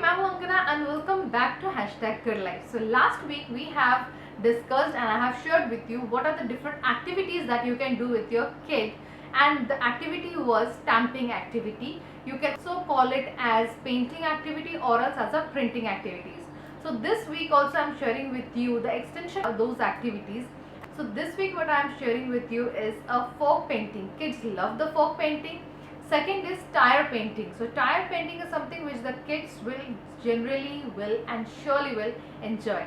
मैं हूं अंकना and welcome back to #GoodLife. So last week we have discussed and I have shared with you what are the different activities that you can do with your kid, and the activity was stamping activity. You can also call it as painting activity or else as a printing activities. So this week also I am sharing with you the extension of those activities. So this week what I am sharing with you is a folk painting. Kids love the folk painting. Second is tire painting. So tire painting is something which the kids will and surely will enjoy.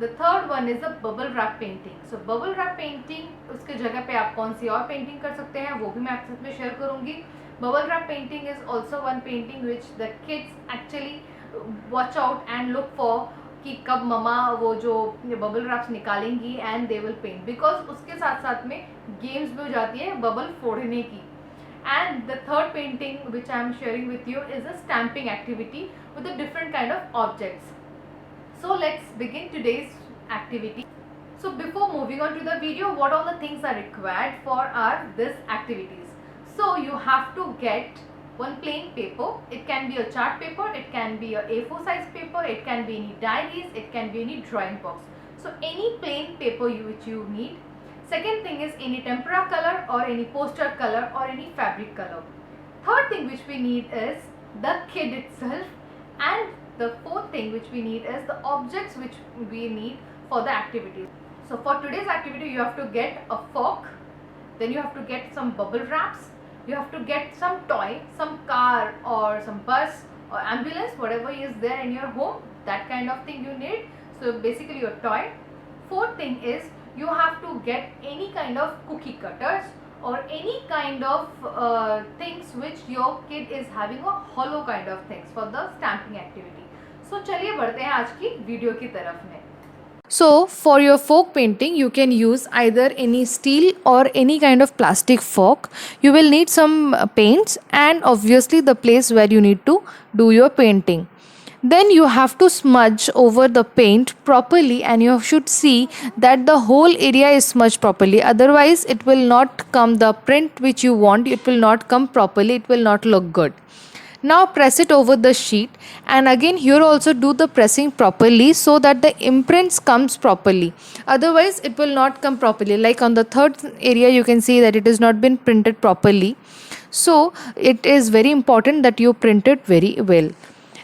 The third one is a bubble wrap painting. So bubble wrap painting उसके जगह पे आप कौन सी और painting कर सकते हैं वो भी मैं आपके साथ में शेयर करूँगी. Bubble wrap painting is also one painting which the kids actually watch out and look for कि कब ममा वो जो बबल रैप्स निकालेंगी and they will paint, because उसके साथ साथ में गेम्स भी हो जाती है बबल फोड़ने की. And the third painting which I am sharing with you is a stamping activity with a different kind of objects. So let's begin today's activity. So before moving on to the video, what all the things are required for this activities? So you have to get one plain paper. It can be a chart paper, it can be a A4 size paper, it can be any diaries, it can be any drawing box. So any plain paper which you need. Second thing is any tempera color or any poster color or any fabric color. Third thing which we need is the kid itself, and the fourth thing which we need is the objects which we need for the activity. So for today's activity you have to get a fork, then you have to get some bubble wraps, you have to get some toy, some car or some bus or ambulance, whatever is there in your home, that kind of thing you need. So basically your toy. Fourth thing is you have to get any kind of cookie cutters or any kind of things which your kid is having a hollow kind of things for the stamping activity. So चलिए बढ़ते हैं आज की video की तरफ में. So for your folk painting you can use either any steel or any kind of plastic fork. You will need some paints and obviously the place where you need to do your painting. Then you have to smudge over the paint properly and you should see that the whole area is smudged properly, otherwise it will not come the print which you want, it will not come properly, it will not look good. Now press it over the sheet and again here also do the pressing properly so that the imprints comes properly, otherwise it will not come properly. Like on the third area you can see that it has not been printed properly, so it is very important that you print it very well.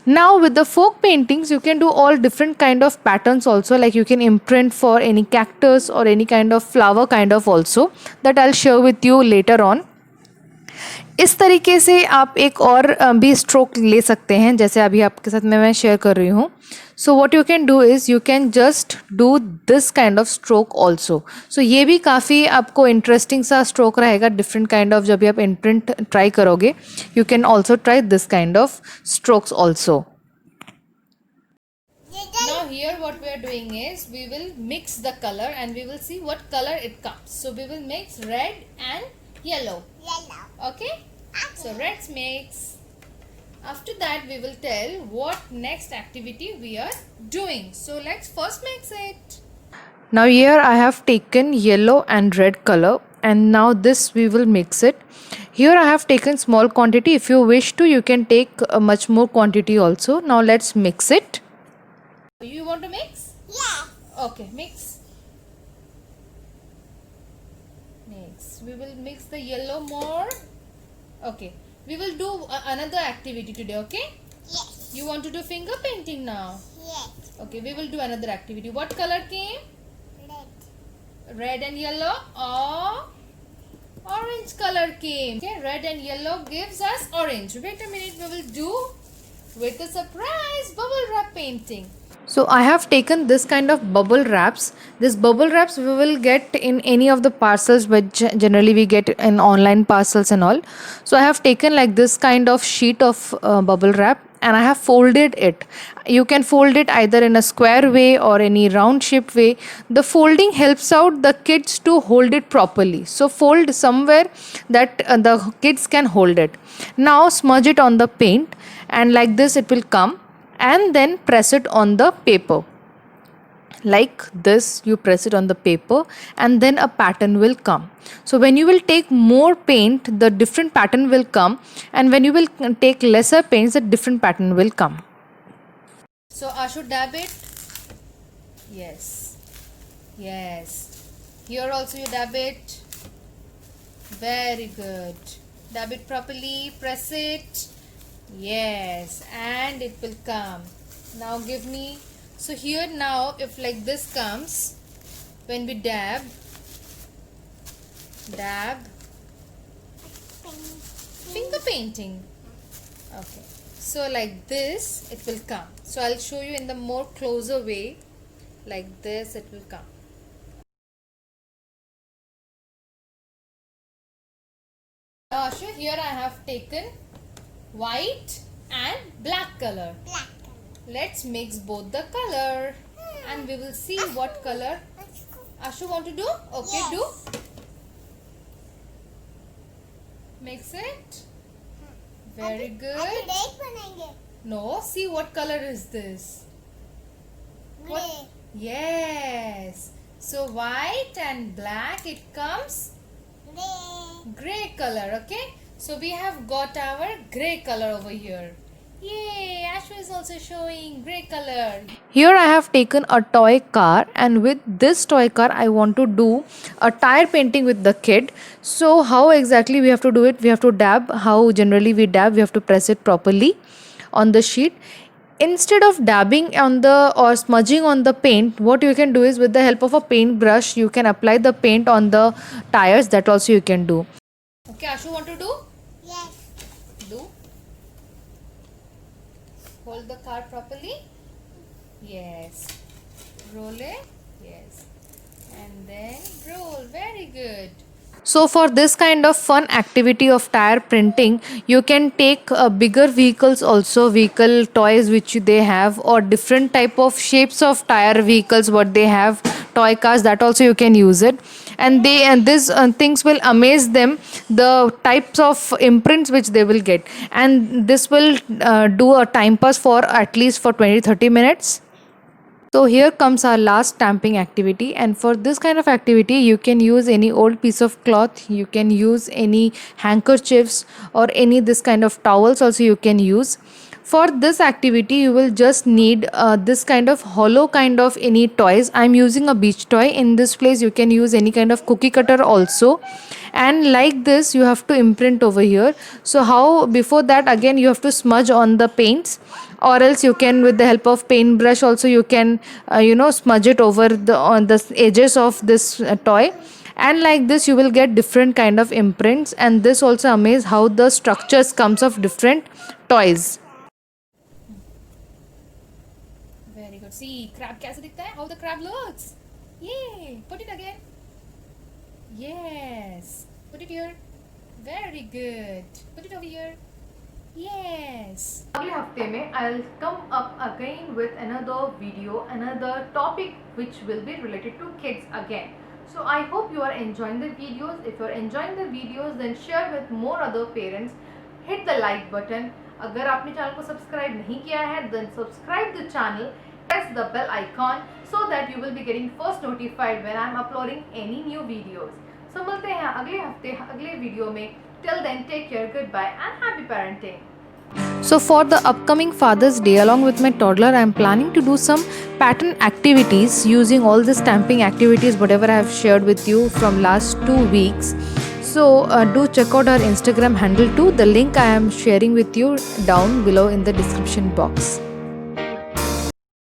Now with the folk paintings you can do all different kind of patterns also, like you can imprint for any cactus or any kind of flower kind of also, that I'll share with you later on. इस तरीके से आप एक और भी stroke ले सकते हैं जैसे अभी आपके साथ मैं शेयर कर रही हूँ. So what you can do is you can just do this kind of stroke also. So ये भी काफ़ी आपको इंटरेस्टिंग सा स्ट्रोक रहेगा, डिफरेंट काइंड ऑफ. जब भी आप इम्प्रिंट ट्राई करोगे you can also try this kind of strokes also. Now here what we are doing is we will mix the color and we will see what color it comes. So we will mix red and yellow. Okay? So let's mix. After that we will tell what next activity we are doing. So let's first mix it. Now here I have taken yellow and red color and now this we will mix it. Here I have taken small quantity. If you wish to you can take a much more quantity also. Now let's mix it. You want to mix? Yeah. Okay, mix. Mix. We will mix the yellow more. Okay. We will do another activity today, okay? Yes. You want to do finger painting now? Yes. Okay, we will do another activity. What color came? Red. Red and yellow, or orange color came. Okay, red and yellow gives us orange. Wait a minute, we will do with a surprise bubble wrap painting. So I have taken this kind of bubble wraps. This bubble wraps we will get in any of the parcels which generally we get in online parcels and all. So I have taken like this kind of sheet of bubble wrap and I have folded it. You can fold it either in a square way or any round shape way. The folding helps out the kids to hold it properly. So fold somewhere that the kids can hold it. Now smudge it on the paint and like this it will come, and then press it on the paper like this. You press it on the paper and then a pattern will come. So when you will take more paint the different pattern will come, and when you will take lesser paints the different pattern will come. So Ashu, dab it. Yes. Yes. Here also you dab it. Very good. Dab it properly. Press it. Yes. And it will come. Now give me. So here now if like this comes, when we dab, finger painting. Okay. So like this it will come. So I'll show you in the more closer way. Like this it will come. Now Ashu, here I have taken white and black color. Black. Let's mix both the color and we will see what color Ashu want to do. Okay, Yes. do. Mix it. Very good. Red बनाएंगे. No, see what color is this? Grey. Yes. So white and black it comes Grey. gray color. Okay. So we have got our gray color over here. Yay! Ashu is also showing gray color. Here I have taken a toy car, and with this toy car I want to do a tire painting with the kid. So how exactly we have to do it? We have to dab. How generally we dab? We have to press it properly on the sheet. Instead of dabbing on the or smudging on the paint, what you can do is with the help of a paintbrush you can apply the paint on the tires. That also you can do. Okay, Ashu, want to do? Yes. Do. Hold the car properly. Yes. Roll it. Yes. And then roll. Very good. So for this kind of fun activity of tire printing, you can take bigger vehicles also, vehicle toys which they have, or different type of shapes of tire vehicles what they have, toy cars, that also you can use it. And this things will amaze them, the types of imprints which they will get, and this will do a time pass for at least for 20-30 minutes. So here comes our last stamping activity, and for this kind of activity you can use any old piece of cloth, you can use any handkerchiefs or any this kind of towels also you can use. For this activity you will just need this kind of hollow kind of any toys. I'm using a beach toy. In this place you can use any kind of cookie cutter also, and like this you have to imprint over here. So how, before that again you have to smudge on the paints, or else you can with the help of paintbrush also you can smudge it over the on the edges of this toy, and like this you will get different kind of imprints, and this also amaze how the structures comes of different toys. Very good. See crab कैसे दिखता है? How the crab looks. Yay! Put it again. Yes. Put it here. Very good. Put it over here. Yes. अगले हफ्ते में I'll come up again with another video, another topic which will be related to kids again. So I hope you are enjoying the videos. If you are enjoying the videos, then share with more other parents. Hit the like button. अगर आपने channel को subscribe नहीं किया है, then subscribe the channel. Press the bell icon so that you will be getting first notified when I'm uploading any new videos. So मिलते हैं अगले हफ्ते अगले वीडियो में. Till then, take care, goodbye and happy parenting. So for the upcoming Father's Day, along with my toddler, I am planning to do some pattern activities using all the stamping activities whatever I have shared with you from last 2 weeks. So do check out our Instagram handle too. The link I am sharing with you down below in the description box.